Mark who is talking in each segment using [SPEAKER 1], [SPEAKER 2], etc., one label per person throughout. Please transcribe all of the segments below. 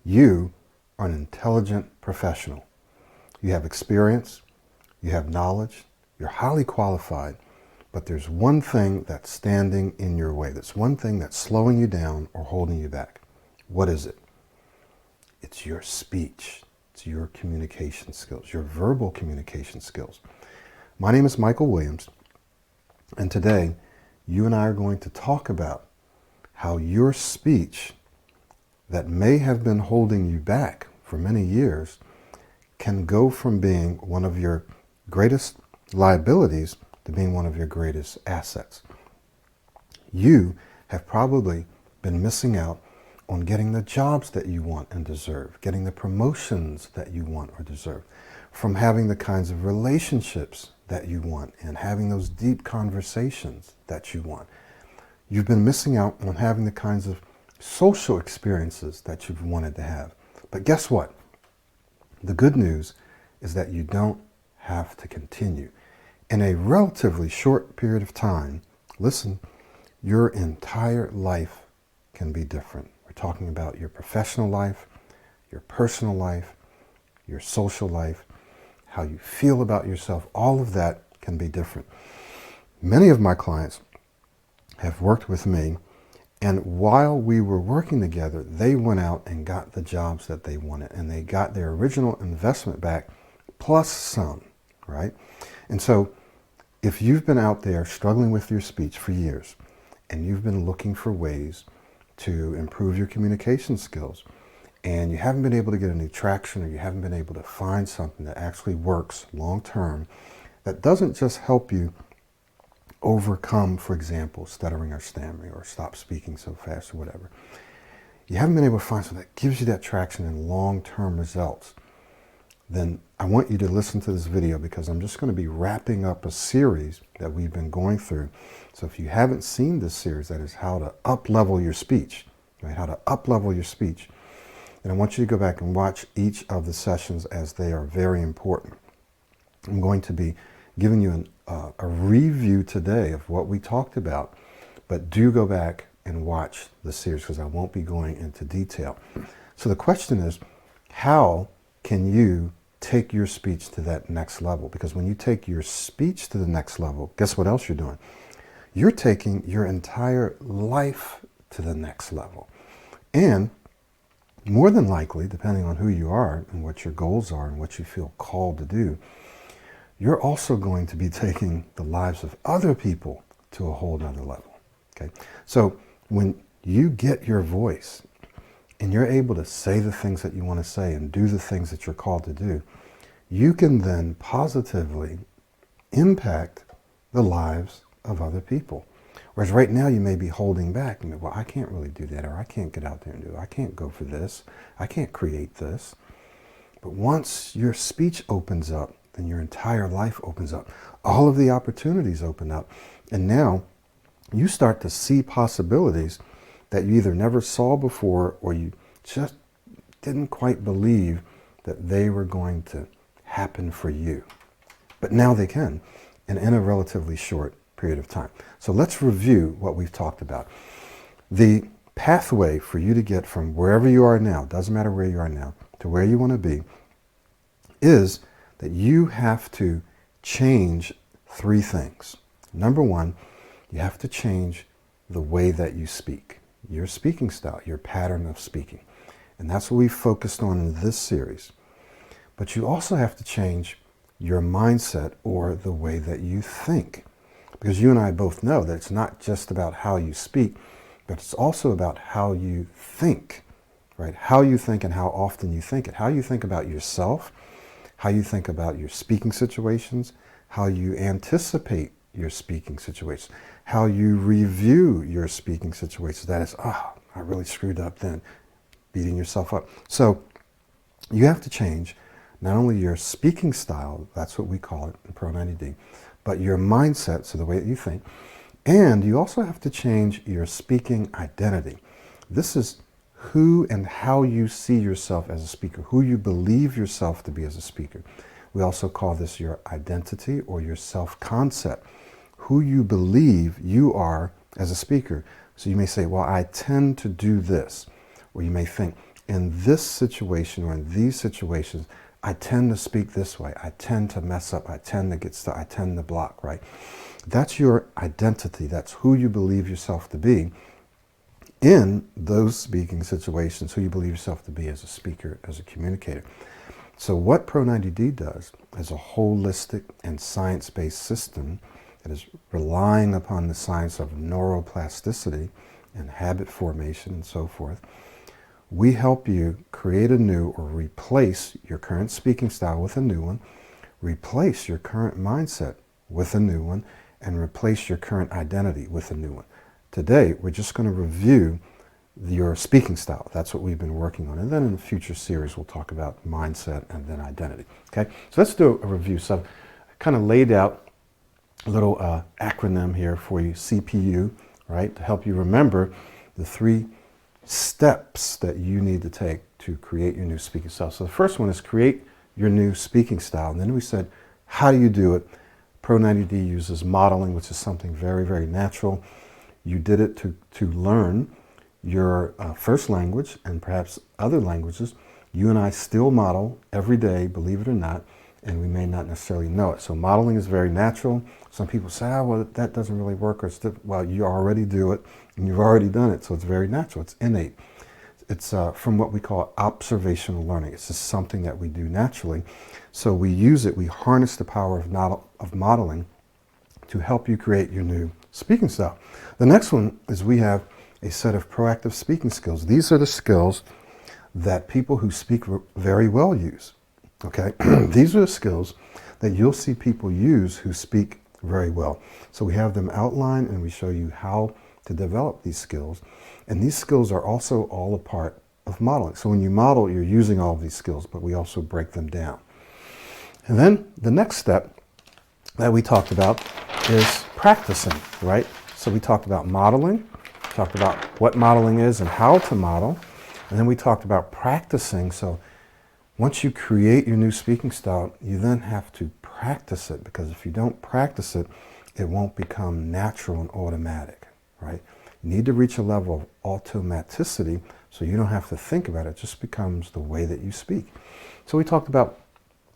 [SPEAKER 1] You are an intelligent professional. You have experience, you have knowledge, you're highly qualified, but there's one thing that's standing in your way. That's one thing that's slowing you down or holding you back. What is it? It's your speech. It's your communication skills, your verbal communication skills. My name is Michael Williams, and today you and I are going to talk about how your speech that may have been holding you back for many years can go from being one of your greatest liabilities to being one of your greatest assets. You have probably been missing out on getting the jobs that you want and deserve, getting the promotions that you want or deserve, from having the kinds of relationships that you want and having those deep conversations that you want. You've been missing out on having the kinds of social experiences that you've wanted to have. But guess what? The good news is that you don't have to continue. In a relatively short period of time, listen, your entire life can be different. We're talking about your professional life, your personal life, your social life, how you feel about yourself. All of that can be different. Many of my clients have worked with me, and while we were working together, they went out and got the jobs that they wanted, and they got their original investment back plus some, right? And so if you've been out there struggling with your speech for years, and you've been looking for ways to improve your communication skills, and you haven't been able to get any traction, or you haven't been able to find something that actually works long term, that doesn't just help you overcome, for example, stuttering or stammering or stop speaking so fast or whatever. You haven't been able to find something that gives you that traction and long-term results. Then I want you to listen to this video, because I'm just going to be wrapping up a series that we've been going through. So if you haven't seen this series, that is how to up-level your speech, right? How to up-level your speech. And I want you to go back and watch each of the sessions, as they are very important. I'm going to be giving you a review today of what we talked about, but do go back and watch the series, because I won't be going into detail. So the question is, how can you take your speech to that next level? Because when you take your speech to the next level, guess what else you're doing? You're taking your entire life to the next level. And more than likely, depending on who you are and what your goals are and what you feel called to do, you're also going to be taking the lives of other people to a whole nother level. Okay? So when you get your voice and you're able to say the things that you want to say and do the things that you're called to do, you can then positively impact the lives of other people. Whereas right now you may be holding back. And, well, I can't really do that, or I can't get out there and do it. I can't go for this. I can't create this. But once your speech opens up, then your entire life opens up. All of the opportunities open up. And now you start to see possibilities that you either never saw before, or you just didn't quite believe that they were going to happen for you. But now they can, and in a relatively short period of time. So let's review what we've talked about. The pathway for you to get from wherever you are now, doesn't matter where you are now, to where you want to be, is that you have to change three things. Number one, you have to change the way that you speak, your speaking style, your pattern of speaking. And that's what we've focused on in this series. But you also have to change your mindset, or the way that you think. Because you and I both know that it's not just about how you speak, but it's also about how you think, right? How you think and how often you think it. How you think about yourself, how you think about your speaking situations, how you anticipate your speaking situations, how you review your speaking situations. That is, I really screwed up then, beating yourself up. So you have to change not only your speaking style, that's what we call it in Pro 90D, but your mindset, so the way that you think, and you also have to change your speaking identity. This is who and how you see yourself as a speaker, who you believe yourself to be as a speaker. We also call this your identity, or your self-concept, who you believe you are as a speaker. So you may say, well, I tend to do this. Or you may think, in this situation or in these situations, I tend to speak this way. I tend to mess up. I tend to get stuck. I tend to block, right? That's your identity. That's who you believe yourself to be in those speaking situations, who you believe yourself to be as a speaker, as a communicator. So what Pro90D does is a holistic and science-based system that is relying upon the science of neuroplasticity and habit formation and so forth. We help you create a new or replace your current speaking style with a new one, replace your current mindset with a new one, and replace your current identity with a new one. Today, we're just going to review your speaking style. That's what we've been working on. And then in a future series, we'll talk about mindset and then identity. Okay, so let's do a review. So I've kind of laid out a little acronym here for you, CPU, right, to help you remember the 3 steps that you need to take to create your new speaking style. So the first one is create your new speaking style. And then we said, how do you do it? Pro90D uses modeling, which is something very, very natural. You did it to learn your first language and perhaps other languages. You and I still model every day, believe it or not, and we may not necessarily know it. So modeling is very natural. Some people say, oh, well, that doesn't really work. Or well, you already do it, and you've already done it, so it's very natural. It's innate. It's from what we call observational learning. It's just something that we do naturally. So we use it, we harness the power of modeling to help you create your new speaking style. The next one is we have a set of proactive speaking skills. These are the skills that people who speak very well use. Okay, these are the skills that you'll see people use who speak very well. So we have them outlined and we show you how to develop these skills. And these skills are also all a part of modeling. So when you model, you're using all of these skills, but we also break them down. And then the next step that we talked about is practicing, right? So we talked about modeling, talked about what modeling is and how to model, and then we talked about practicing. So once you create your new speaking style, you then have to practice it, because if you don't practice it, it won't become natural and automatic, right? You need to reach a level of automaticity so you don't have to think about it. It just becomes the way that you speak. So we talked about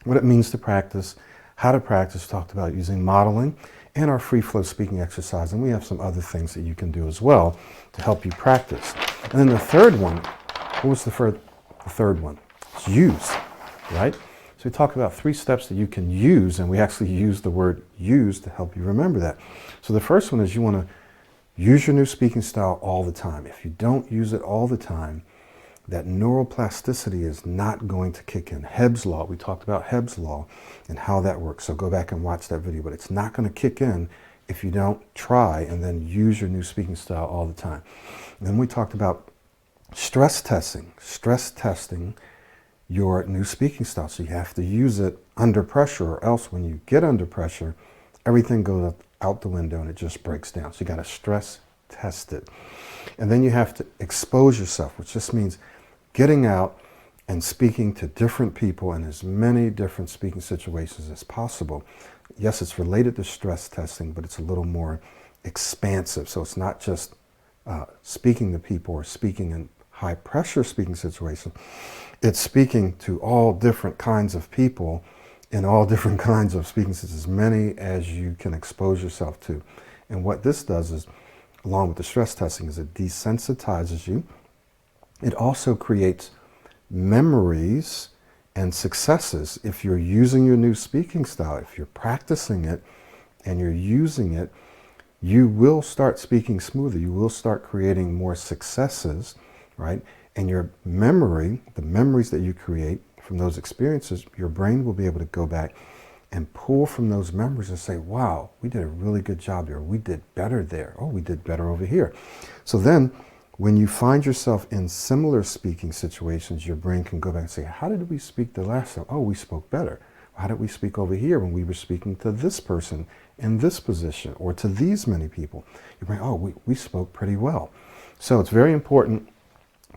[SPEAKER 1] what it means to practice, how to practice, talked about using modeling, and our free flow speaking exercise. And we have some other things that you can do as well to help you practice. And then the third one, what was the third one? It's use, right? So we talk about 3 steps that you can use, and we actually use the word use to help you remember that. So the first one is you want to use your new speaking style all the time. If you don't use it all the time, that neuroplasticity is not going to kick in. Hebb's law, we talked about Hebb's law and how that works. So go back and watch that video, but it's not going to kick in if you don't try and then use your new speaking style all the time. And then we talked about stress testing your new speaking style. So you have to use it under pressure, or else when you get under pressure, everything goes out the window and it just breaks down. So you got to stress test it. And then you have to expose yourself, which just means getting out and speaking to different people in as many different speaking situations as possible. Yes, it's related to stress testing, but it's a little more expansive. So it's not just speaking to people or speaking in high pressure speaking situations. It's speaking to all different kinds of people in all different kinds of speaking situations, as many as you can expose yourself to. And what this does is, along with the stress testing, is it desensitizes you. It also creates memories and successes. If you're using your new speaking style, if you're practicing it and you're using it, you will start speaking smoother. You will start creating more successes, right? And your memory, the memories that you create from those experiences, your brain will be able to go back and pull from those memories and say, wow, we did a really good job there. We did better there. Oh, we did better over here. So then when you find yourself in similar speaking situations, your brain can go back and say, how did we speak the last time? Oh, we spoke better. How did we speak over here when we were speaking to this person in this position or to these many people? Your brain, oh, we spoke pretty well. So it's very important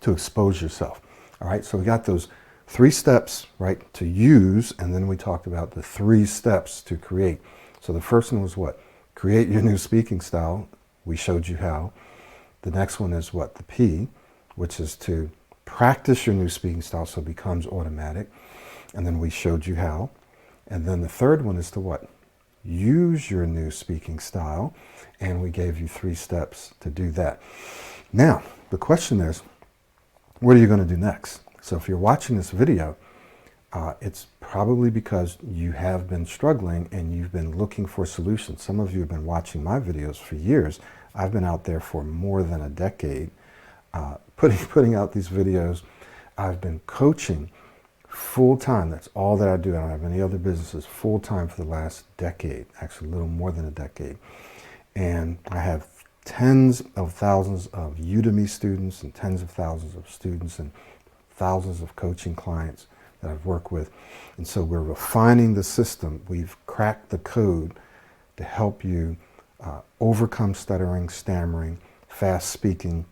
[SPEAKER 1] to expose yourself. All right, so we got those 3 steps, right, to use, and then we talked about the 3 steps to create. So the first one was what? Create your new speaking style. We showed you how. The next one is what? The P, which is to practice your new speaking style so it becomes automatic. And then we showed you how. And then the third one is to what? Use your new speaking style. And we gave you 3 steps to do that. Now, the question is, what are you going to do next? So if you're watching this video, it's probably because you have been struggling and you've been looking for solutions. Some of you have been watching my videos for years. I've been out there for more than a decade putting out these videos. I've been coaching full-time. That's all that I do. I don't have any other businesses full-time for the last decade, actually a little more than a decade. And I have tens of thousands of Udemy students and tens of thousands of students and thousands of coaching clients that I've worked with. And so we're refining the system. We've cracked the code to help you overcome stuttering, stammering, fast speaking.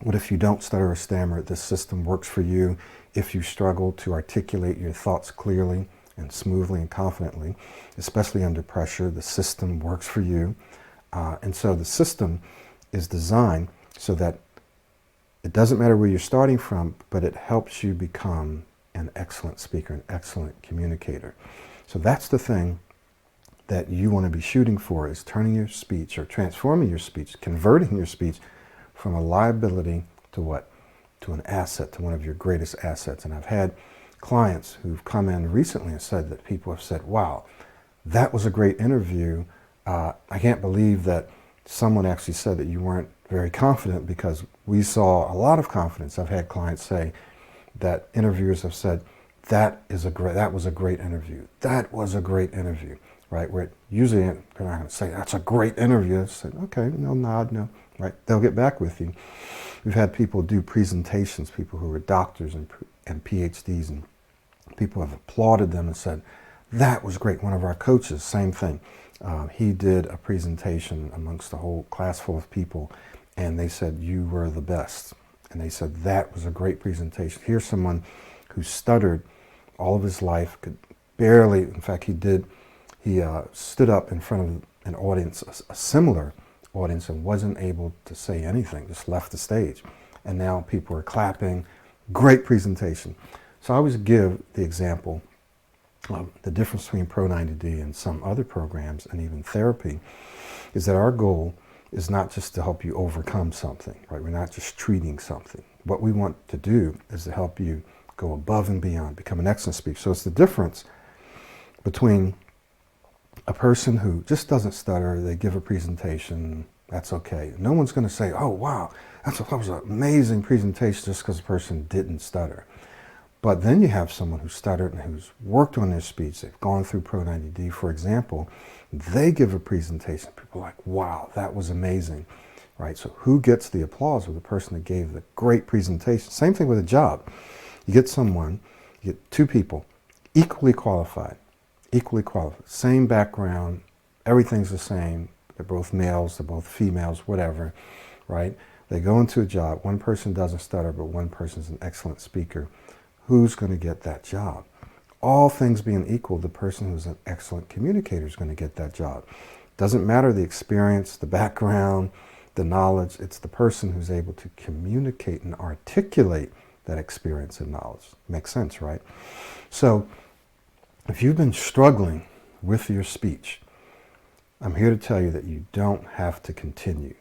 [SPEAKER 1] What if you don't stutter or stammer? This system works for you. If you struggle to articulate your thoughts clearly and smoothly and confidently, especially under pressure, the system works for you. And so the system is designed so that it doesn't matter where you're starting from, but it helps you become an excellent speaker, an excellent communicator. So that's the thing that you want to be shooting for, is turning your speech or transforming your speech, converting your speech from a liability to what? To an asset, to one of your greatest assets. And I've had clients who've come in recently and said that people have said, wow, that was a great interview. I can't believe that someone actually said that you weren't very confident, because we saw a lot of confidence. I've had clients say that interviewers have said, that was a great interview. That was a great interview, right? Where usually they're not going to say, that's a great interview. They say, okay, no, nod, no, right? They'll get back with you. We've had people do presentations, people who are doctors and PhDs, and people have applauded them and said, that was great. One of our coaches, same thing. He did a presentation amongst a whole class full of people, and they said, you were the best. And they said, that was a great presentation. Here's someone who stuttered all of his life, could barely, in fact, he stood up in front of an audience, a similar audience, and wasn't able to say anything, just left the stage. And now people are clapping. Great presentation. So I always give the example of the difference between Pro90D and some other programs, and even therapy, is that our goal is not just to help you overcome something, right? We're not just treating something. What we want to do is to help you go above and beyond, become an excellent speaker. So it's the difference between a person who just doesn't stutter, they give a presentation, that's okay. No one's going to say, oh, wow, that was an amazing presentation just because the person didn't stutter. But then you have someone who stuttered and who's worked on their speech. They've gone through Pro90D, for example. They give a presentation. People are like, wow, that was amazing, right? So who gets the applause? Of the person that gave the great presentation. Same thing with a job. You get someone, you get 2 people, equally qualified, same background, everything's the same. They're both males, they're both females, whatever, right? They go into a job. One person doesn't stutter, but one person's an excellent speaker. Who's going to get that job? All things being equal, the person who's an excellent communicator is going to get that job. Doesn't matter the experience, the background, the knowledge. It's the person who's able to communicate and articulate that experience and knowledge. Makes sense, right? So if you've been struggling with your speech, I'm here to tell you that you don't have to continue.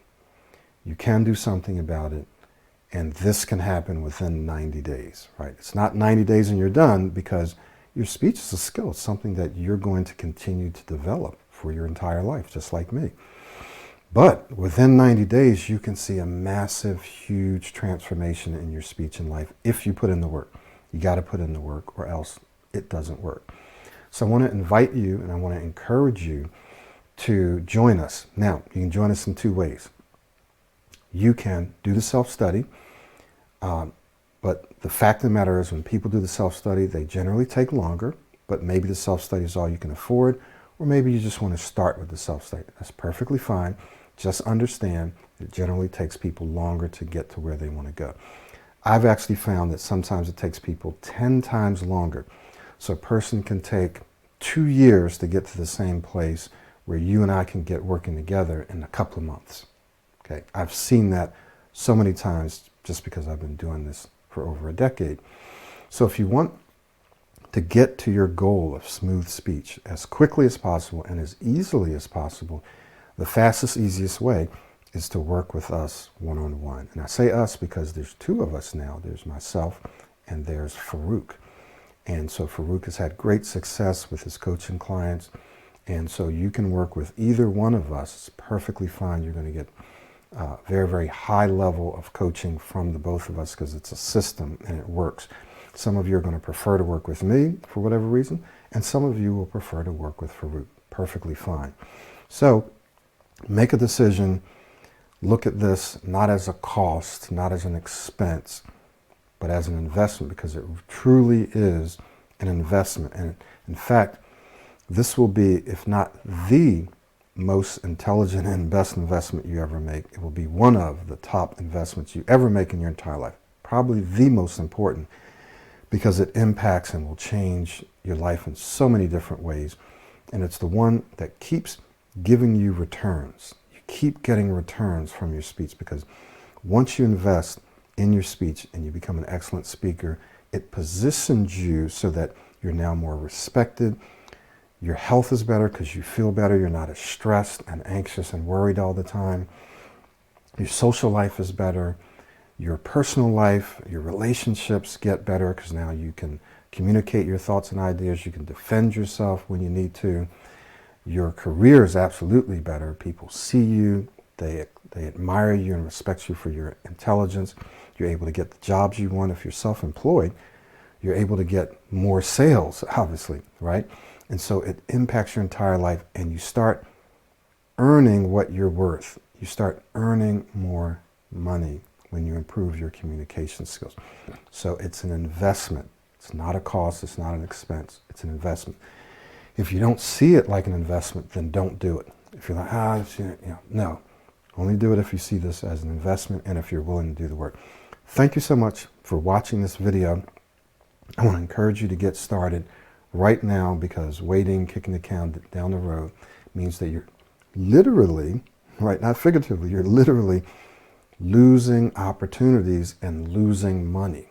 [SPEAKER 1] You can do something about it. And this can happen within 90 days, right? It's not 90 days and you're done, because your speech is a skill. It's something that you're going to continue to develop for your entire life, just like me. But within 90 days, you can see a massive, huge transformation in your speech and life if you put in the work. You got to put in the work, or else it doesn't work. So I want to invite you and I want to encourage you to join us. Now, you can join us in 2 ways. You can do the self-study, but the fact of the matter is, when people do the self-study, they generally take longer, but maybe the self-study is all you can afford, or maybe you just want to start with the self-study. That's perfectly fine. Just understand it generally takes people longer to get to where they want to go. I've actually found that sometimes it takes people 10 times longer. So a person can take 2 years to get to the same place where you and I can get working together in a couple of months. Okay, I've seen that so many times just because I've been doing this for over a decade. So if you want to get to your goal of smooth speech as quickly as possible and as easily as possible, the fastest, easiest way is to work with us one-on-one. And I say us because there's two of us now. There's myself and there's Farouk. And so Farouk has had great success with his coaching clients. And so you can work with either one of us. It's perfectly fine. You're going to get very, very high level of coaching from the both of us because it's a system and it works. Some of you are going to prefer to work with me for whatever reason, and some of you will prefer to work with Farouk. Perfectly fine. So make a decision. Look at this not as a cost, not as an expense, but as an investment, because it truly is an investment. And in fact, this will be, if not the most intelligent and best investment you ever make, it will be one of the top investments you ever make in your entire life. Probably the most important, because it impacts and will change your life in so many different ways. And it's the one that keeps giving you returns. You keep getting returns from your speech, because once you invest in your speech and you become an excellent speaker, it positions you so that you're now more respected. Your health is better because you feel better. You're not as stressed and anxious and worried all the time. Your social life is better. Your personal life, your relationships get better because now you can communicate your thoughts and ideas. You can defend yourself when you need to. Your career is absolutely better. People see you. They admire you and respect you for your intelligence. You're able to get the jobs you want. If you're self-employed, you're able to get more sales, obviously, right? And so it impacts your entire life, and you start earning what you're worth. You start earning more money when you improve your communication skills. So it's an investment. It's not a cost. It's not an expense. It's an investment. If you don't see it like an investment, then don't do it. If you're like, no. Only do it if you see this as an investment and if you're willing to do the work. Thank you so much for watching this video. I want to encourage you to get started right now, because waiting, kicking the can down the road means that you're literally, right, not figuratively, you're literally losing opportunities and losing money.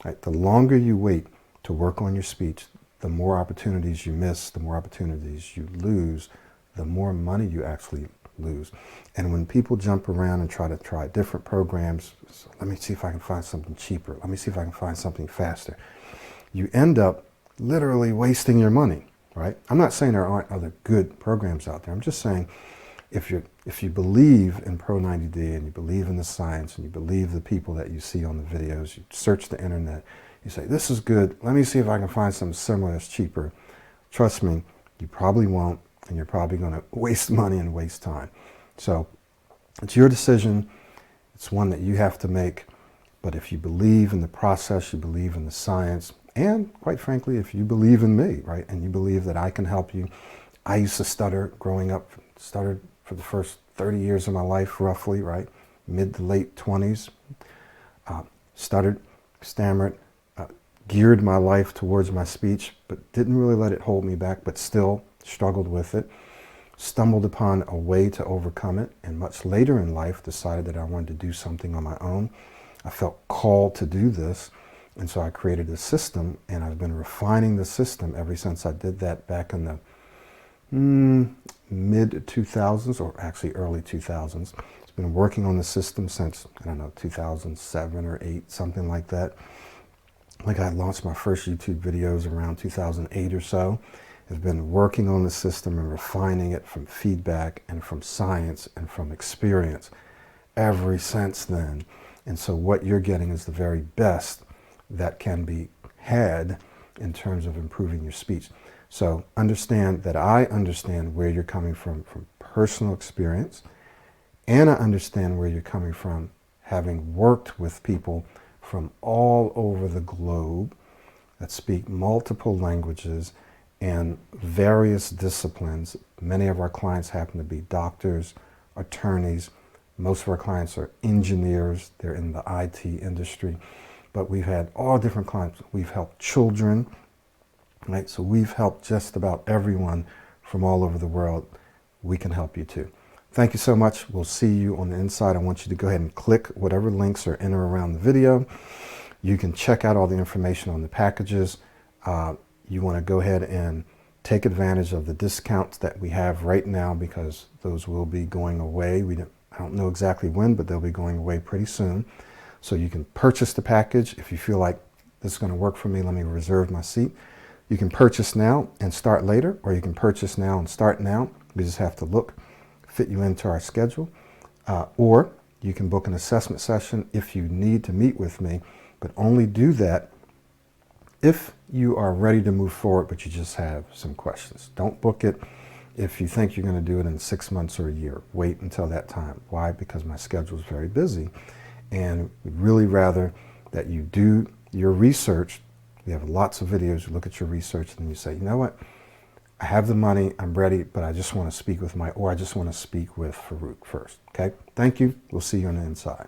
[SPEAKER 1] Right? The longer you wait to work on your speech, the more opportunities you miss, the more opportunities you lose, the more money you actually lose. And when people jump around and try different programs, so let me see if I can find something cheaper, let me see if I can find something faster, you end up literally wasting your money, right? I'm not saying there aren't other good programs out there. I'm just saying if you believe in Pro 90D and you believe in the science and you believe the people that you see on the videos, you search the internet, you say, this is good, let me see if I can find something similar that's cheaper. Trust me, you probably won't, and you're probably going to waste money and waste time. So it's your decision. It's one that you have to make. But if you believe in the process, you believe in the science, and quite frankly, if you believe in me, right, and you believe that I can help you. I used to stutter growing up, stuttered for the first 30 years of my life, roughly, right, mid to late 20s. Stuttered, stammered, geared my life towards my speech, but didn't really let it hold me back, but still struggled with it. Stumbled upon a way to overcome it, and much later in life decided that I wanted to do something on my own. I felt called to do this, and so I created a system, and I've been refining the system ever since I did that back in the mid-2000s, or actually early 2000s. It's been working on the system since, I don't know, 2007 or 8, something like that. Like I launched my first YouTube videos around 2008 or so. I've been working on the system and refining it from feedback and from science and from experience ever since then. And so what you're getting is the very best that can be had in terms of improving your speech. So understand that I understand where you're coming from personal experience, and I understand where you're coming from having worked with people from all over the globe that speak multiple languages and various disciplines. Many of our clients happen to be doctors, attorneys. Most of our clients are engineers. They're in the IT industry. But we've had all different clients. We've helped children, right? So we've helped just about everyone from all over the world. We can help you too. Thank you so much. We'll see you on the inside. I want you to go ahead and click whatever links are in or around the video. You can check out all the information on the packages. You want to go ahead and take advantage of the discounts that we have right now, because those will be going away. I don't know exactly when, but they'll be going away pretty soon. So you can purchase the package. If you feel like this is going to work for me, let me reserve my seat. You can purchase now and start later, or you can purchase now and start now. We just have to look, fit you into our schedule. Or you can book an assessment session if you need to meet with me, but only do that if you are ready to move forward, but you just have some questions. Don't book it if you think you're going to do it in 6 months or a year. Wait until that time. Why? Because my schedule is very busy, and we'd really rather that you do your research. We have lots of videos. You look at your research and you say, you know what? I have the money, I'm ready, but I just want to speak with I just want to speak with Farouk first. Okay? Thank you. We'll see you on the inside.